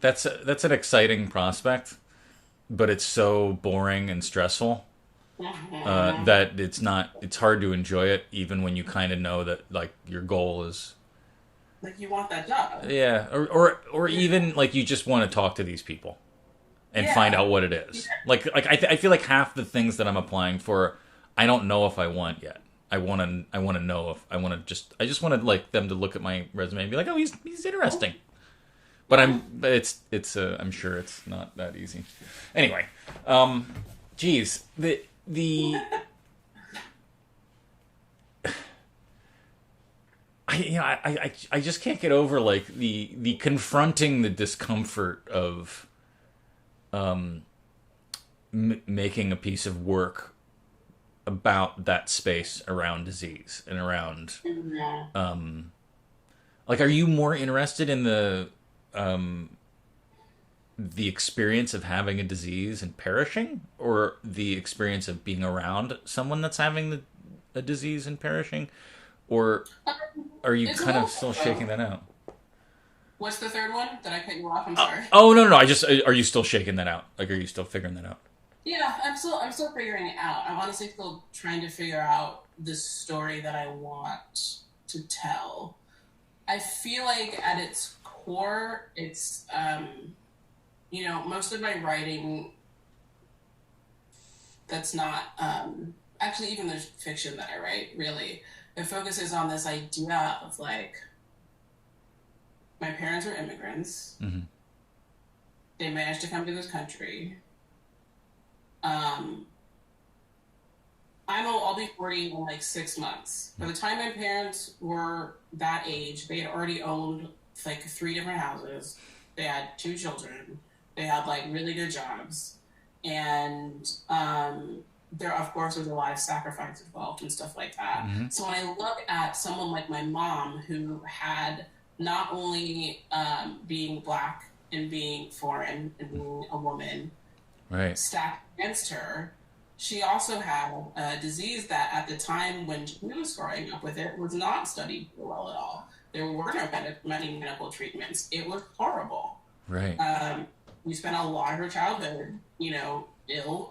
that's an exciting prospect, but it's so boring and stressful Hmm. that it's hard to enjoy it even when you kind of know that like your goal is. Like you want that job. Yeah, or even like you just want to talk to these people and find Yeah. out what it Yeah. is. I feel like half the things that I'm applying for, I don't know if I want yet. I want to know if I just want to like them to look at my resume and be like, oh, he's interesting. But I'm sure it's not that easy. Anyway, geez, the I just can't get over like the confronting the discomfort of making a piece of work about that space around disease and around, like, are you more interested in the experience of having a disease and perishing, or the experience of being around someone that's having a disease and perishing, or are you It's kind of all still shaking that out? What's the third one? Did I cut you off? I'm sorry. Oh, no, no, no. Are you still shaking that out? Like, are you still figuring that out? Yeah, I'm still figuring it out. I'm honestly still trying to figure out the story that I want to tell. I feel like at its core, it's most of my writing that's not actually even the fiction that I write really it focuses on this idea of like my parents are immigrants. Mm-hmm. They managed to come to this country. I'll be 40 in like 6 months. By the time my parents were that age, they had already owned like 3 different houses. They had 2 children. They had like really good jobs. And there, of course, was a lot of sacrifice involved and stuff like that. Mm-hmm. So when I look at someone like my mom, who had not only being Black and being foreign and being a woman, Right. stacked against her, she also had a disease that at the time when she was growing up with it was not studied well at all. There were no many medical treatments. It was horrible. Right. We spent a lot of her childhood, ill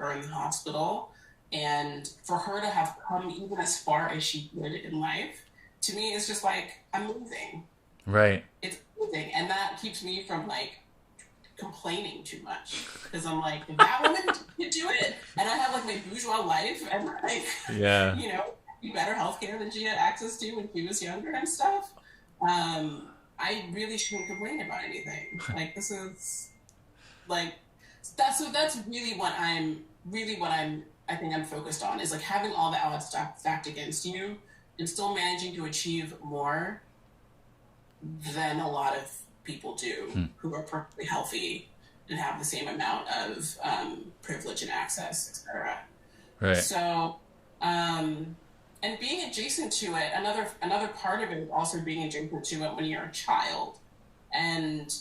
or in the hospital. And for her to have come even as far as she did in life, to me, is just like amazing. Right. It's amazing. And that keeps me from like complaining too much, because I'm like, if that woman could do it, and I have like my bourgeois life and like Yeah. better healthcare than she had access to when she was younger and stuff, I really shouldn't complain about anything. Like, this is like that's really what I think I'm focused on, is like having all the odds stacked against you and still managing to achieve more than a lot of people do who are perfectly healthy and have the same amount of privilege and access, etc. Right. So, and being adjacent to it, another part of it is also being adjacent to it when you're a child, and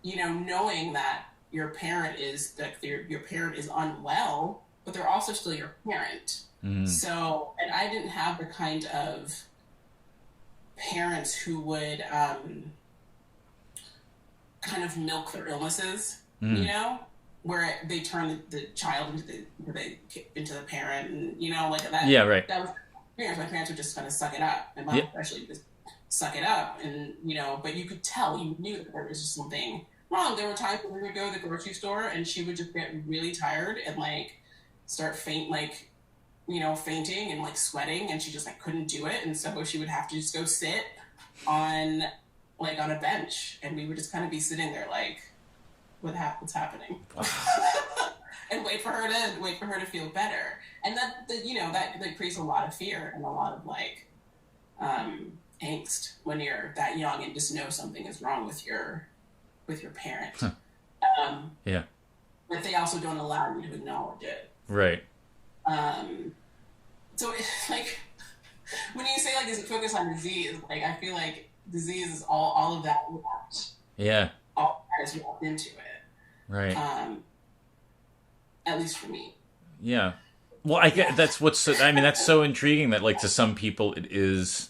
knowing that your parent is unwell, but they're also still your parent. Mm. So, and I didn't have the kind of parents who would kind of milk their illnesses, where they turn the child into the parent, and like that. Yeah, right. That was my parents would just kind of suck it up, and mom especially just suck it up, and but you could tell, you knew that there was just something wrong. There were times when we would go to the grocery store and she would just get really tired and like start fainting and like sweating, and she just like couldn't do it, and so she would have to just go sit on a bench, and we would just kind of be sitting there like, what's happening? And wait for her to feel better. And that creates a lot of fear and a lot of like angst when you're that young and just know something is wrong with your parent. Huh. Yeah. But they also don't allow you to acknowledge it. Right. So it's like, when you say like, is it focus on disease? Like, I feel like disease is all of that wrapped. Yeah. All that is wrapped into it. Right. At least for me. Yeah. Well, I get that's that's so intriguing that like to some people it is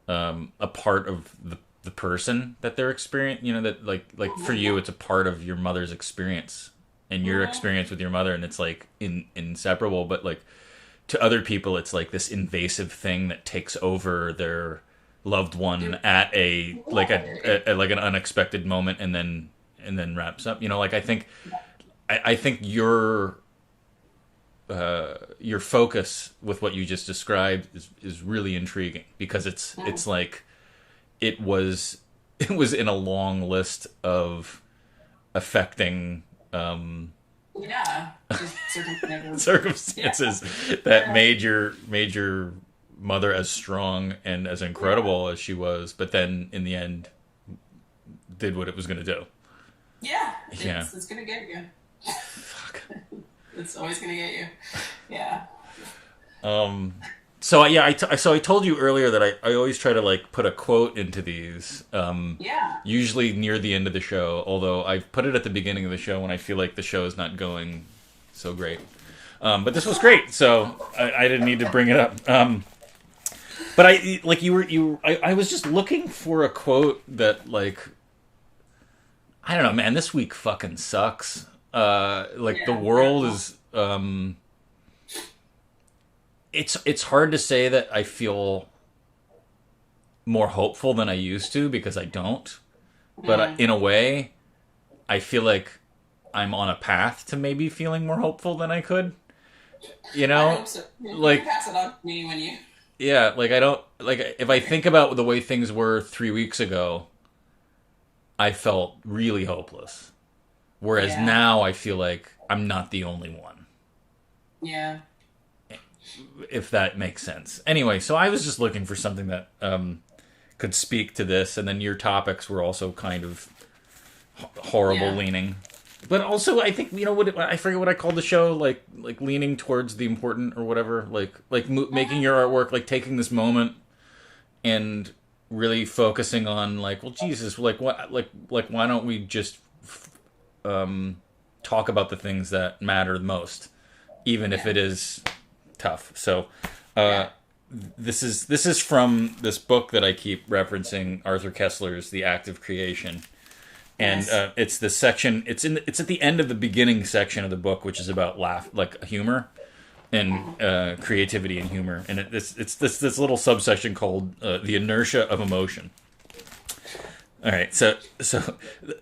a part of the person that they're experiencing, that like for you it's a part of your mother's experience and your experience with your mother, and it's like inseparable, but like to other people it's like this invasive thing that takes over their loved one at a like an unexpected moment and then wraps up. I think your focus with what you just described is really intriguing, because it's like it was in a long list of affecting circumstances that made your mother as strong and as incredible as she was, but then in the end did what it was going to do. It's going to get you. Fuck. It's always gonna get you. Yeah. So yeah, so I told you earlier that I always try to like put a quote into these, Yeah. usually near the end of the show. Although I've put it at the beginning of the show when I feel like the show is not going so great. But this was great, so I didn't need to bring it up. But I like I was just looking for a quote that like I don't know, man. This week fucking sucks. Like the Yeah. world is. It's hard to say that I feel more hopeful than I used to because I don't. But in a way, I feel like I'm on a path to maybe feeling more hopeful than I could. You I know, hope so. You like can pass it on to me when you. yeah, like I don't like if I think about the way things were 3 weeks ago, I felt really hopeless. Whereas Yeah. now I feel like I'm not the only one. Yeah. If that makes sense. Anyway, so I was just looking for something that could speak to this, and then your topics were also kind of horrible Yeah. leaning. But also, I think what I forget what I called the show, like leaning towards the important or whatever, making your artwork, like taking this moment and really focusing on like, well, Jesus, like what, like why don't we just talk about the things that matter the most, even if Yeah. it is tough. So, Yeah. this is from this book that I keep referencing, Arthur Koestler's The Act of Creation, and Yes. it's the section. It's at the end of the beginning section of the book, which is about like humor and creativity and humor, and it's this little subsection called the inertia of emotion. All right, so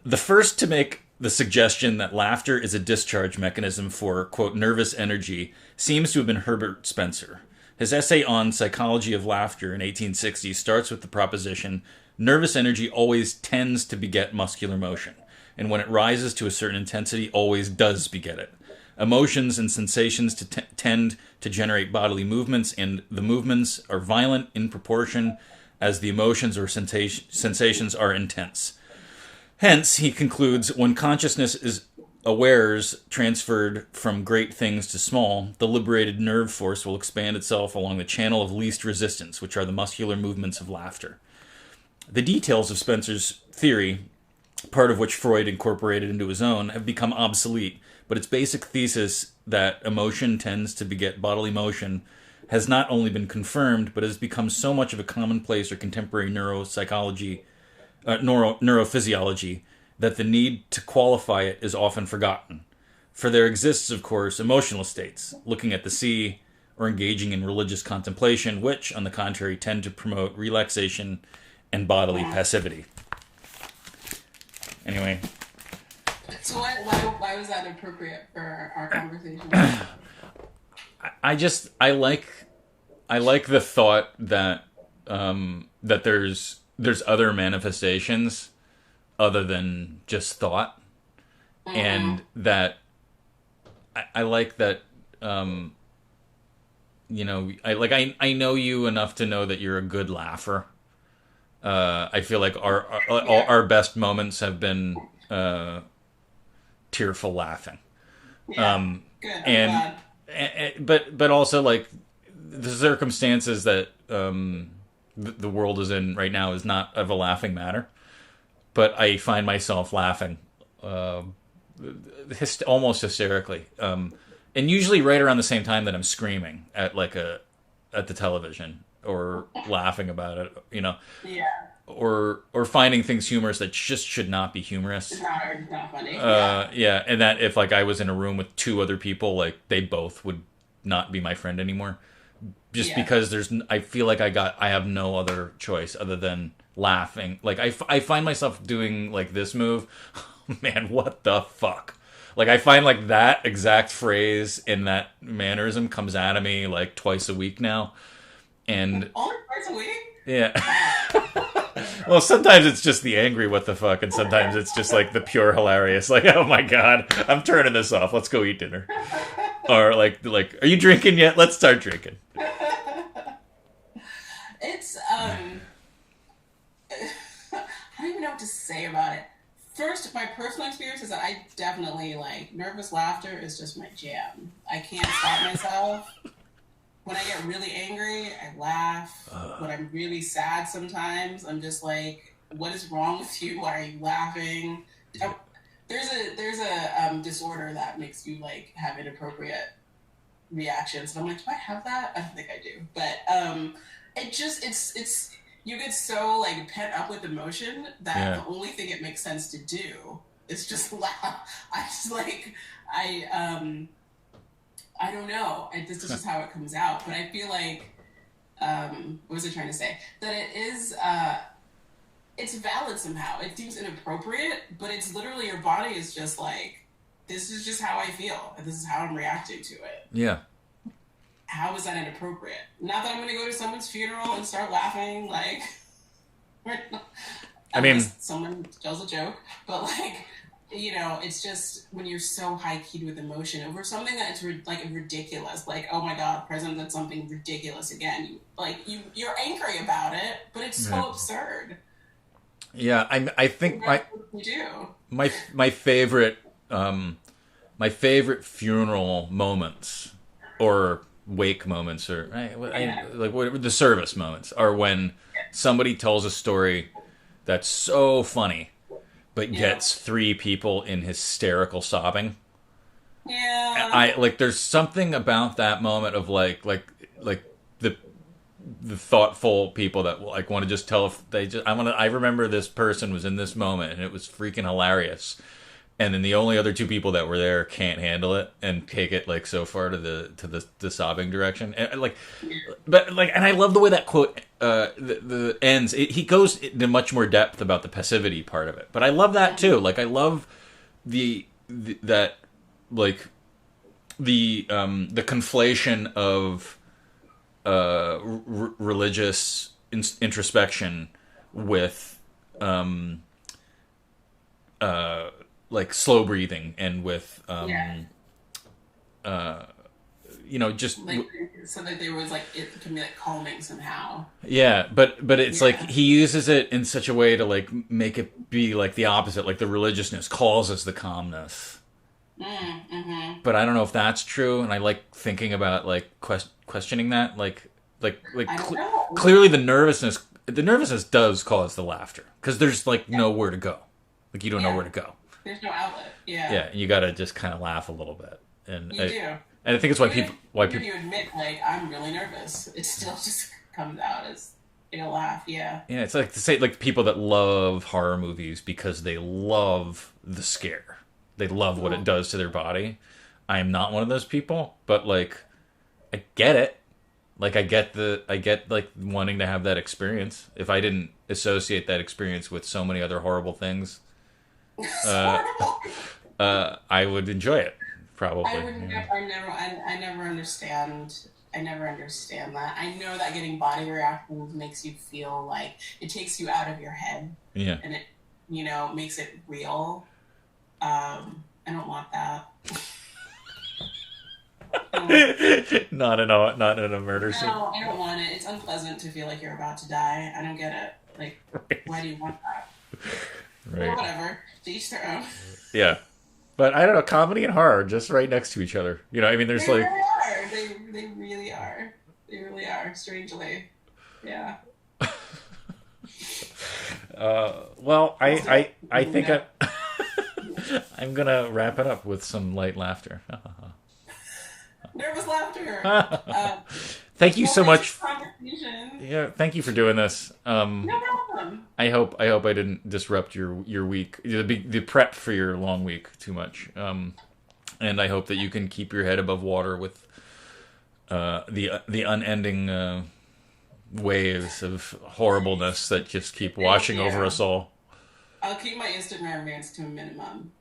the first to make the suggestion that laughter is a discharge mechanism for, quote, nervous energy seems to have been Herbert Spencer. His essay on psychology of laughter in 1860 starts with the proposition nervous energy always tends to beget muscular motion, and when it rises to a certain intensity, always does beget it. Emotions and sensations tend to generate bodily movements, and the movements are violent in proportion as the emotions or sensations are intense. Hence, he concludes, when consciousness is awares transferred from great things to small, the liberated nerve force will expand itself along the channel of least resistance, which are the muscular movements of laughter. The details of Spencer's theory, part of which Freud incorporated into his own, have become obsolete, but its basic thesis that emotion tends to beget bodily motion has not only been confirmed, but has become so much of a commonplace or contemporary neurophysiology that the need to qualify it is often forgotten. For there exists, of course, emotional states, looking at the sea or engaging in religious contemplation, which, on the contrary, tend to promote relaxation and bodily passivity. Anyway. So why was that appropriate for our conversation? I like the thought that that there's other manifestations other than just thought, and that I like that I know you enough to know that you're a good laugher. I feel like our best moments have been tearful laughing. Yeah. Good. I'm And glad. but also like the circumstances that the world is in right now is not of a laughing matter. But I find myself laughing almost hysterically, and usually right around the same time that I'm screaming at at the television or laughing about it, Yeah. or finding things humorous that just should not be humorous. It's not funny. Yeah. Yeah, and that if like I was in a room with two other people, like they both would not be my friend anymore, just Yeah. because I feel like I have no other choice other than laughing. Like I find myself doing like this move. Man, what the fuck? Like I find like that exact phrase in that mannerism comes out of me like twice a week now, and Only twice a week? yeah. Well, sometimes it's just the angry what the fuck, and sometimes it's just like the pure hilarious, like, oh my god, I'm turning this off. Let's go eat dinner. Or like, are you drinking yet? Let's start drinking. It's I don't even know what to say about it. First, my personal experience is that I definitely like nervous laughter is just my jam. I can't stop myself. When I get really angry, I laugh. When I'm really sad sometimes, I'm just like, what is wrong with you? Why are you laughing? There's a disorder that makes you like have inappropriate reactions. And I'm like, do I have that? I don't think I do. But it's you get so like pent up with emotion that the only thing it makes sense to do is just laugh. I just like I don't know. This is just how it comes out. But I feel like what was I trying to say? That it is it's valid somehow. It seems inappropriate, but it's literally your body is just like, this is just how I feel. And this is how I'm reacting to it. Yeah. How is that inappropriate? Not that I'm going to go to someone's funeral and start laughing, like, I mean, someone tells a joke, but like, you know, it's just when you're so high keyed with emotion over something that it's like ridiculous, like, oh my god, President did something ridiculous again. You're angry about it, but it's so absurd. Yeah, I think my favorite funeral moments or wake moments or like whatever the service moments are when somebody tells a story that's so funny but gets 3 people in hysterical sobbing. Yeah. I like there's something about that moment of like the thoughtful people that like want to just tell if they just I remember this person was in this moment and it was freaking hilarious, and then the only other 2 people that were there can't handle it and take it like so far to the sobbing direction, and like and I love the way that quote the ends. He goes into much more depth about the passivity part of it, but I love that too. Like I love the conflation of religious introspection with like slow breathing and with just like, so that there was like it can be like calming somehow. Yeah, but it's like he uses it in such a way to like make it be like the opposite, like the religiousness causes the calmness. Mm-hmm. But I don't know if that's true, and I like thinking about like questioning that, like clearly the nervousness does cause the laughter because there's like nowhere to go, like you don't know where to go. There's no outlet. Yeah, and you got to just kind of laugh a little bit, and you do. And I think it's why people you admit like I'm really nervous, it still just comes out as a laugh. Yeah, it's like to say like people that love horror movies because they love the scare. They love what it does to their body. I am not one of those people, but like, I get it. Like, I get like wanting to have that experience. If I didn't associate that experience with so many other horrible things, I would enjoy it. Probably. I never understand. I never understand that. I know that getting body reactions makes you feel like it takes you out of your head. Yeah. And it, makes it real. I don't want that. Not in a murder scene. No, I don't want it. It's unpleasant to feel like you're about to die. I don't get it. Like, why do you want that? Right. Or whatever. To each their own. Yeah. But I don't know, comedy and horror just right next to each other. I mean, there's They really are. They really are. They really are, strangely. Yeah. Well, I think I'm gonna wrap it up with some light laughter. Nervous laughter. Thank you so much. Conversation. Yeah, thank you for doing this. No problem. I hope I didn't disrupt your week, the prep for your long week too much. And I hope that you can keep your head above water with the unending waves of horribleness that just keep washing over us all. I'll keep my Instagram rants to a minimum.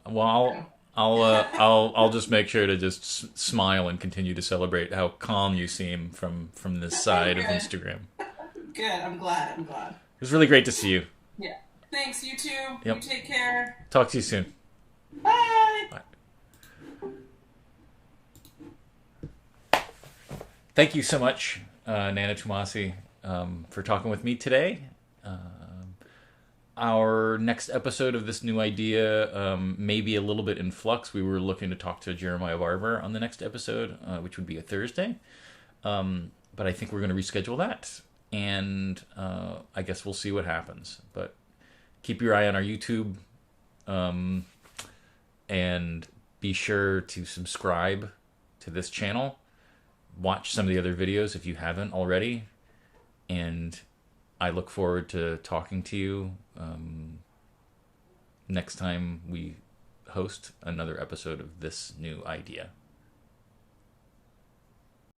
Well, I'll just make sure to just smile and continue to celebrate how calm you seem from this side of Instagram. Good. I'm glad. It was really great to see you. Yeah. Thanks. You too. Yep. You take care. Talk to you soon. Bye. Thank you so much, Nana Twumasi, for talking with me today. our next episode of this new idea may be a little bit in flux. We were looking to talk to Jeremiah Barber on the next episode, which would be a Thursday. But I think we're going to reschedule that. And I guess we'll see what happens. But keep your eye on our YouTube. And be sure to subscribe to this channel. Watch some of the other videos if you haven't already. And I look forward to talking to you next time we host another episode of this new idea.